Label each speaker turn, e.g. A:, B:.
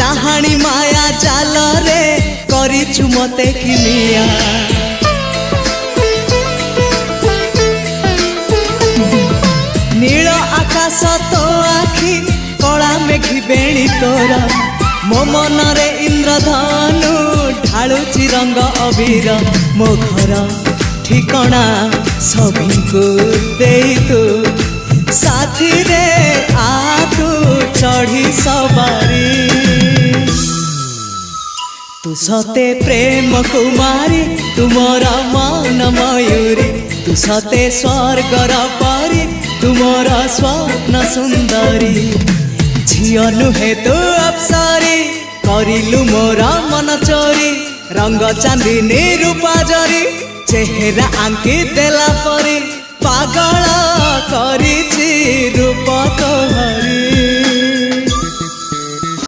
A: चाहाणी माया जाल रे करिछु मते किनिया नील आकाश तो आखि कला मेघी बेणी तोरा मो मन रे इंद्रधनु ढालुची रंग अबीर मो घर ठिकणा सभी को दे तू साथी रे आ तू चढ़ी सवारी तू सते प्रेम कुमारी तुमरा मन मयूरी तू सते स्वर्गर परी तुमरा स्वप्न सुंदरी झियो नुहे तू अप्सरी करिलु मोरा मन चोरी रंग चांदनी रूपा जरी चेहरा आंकी देला परी पागल करिछि रूप तोहरी।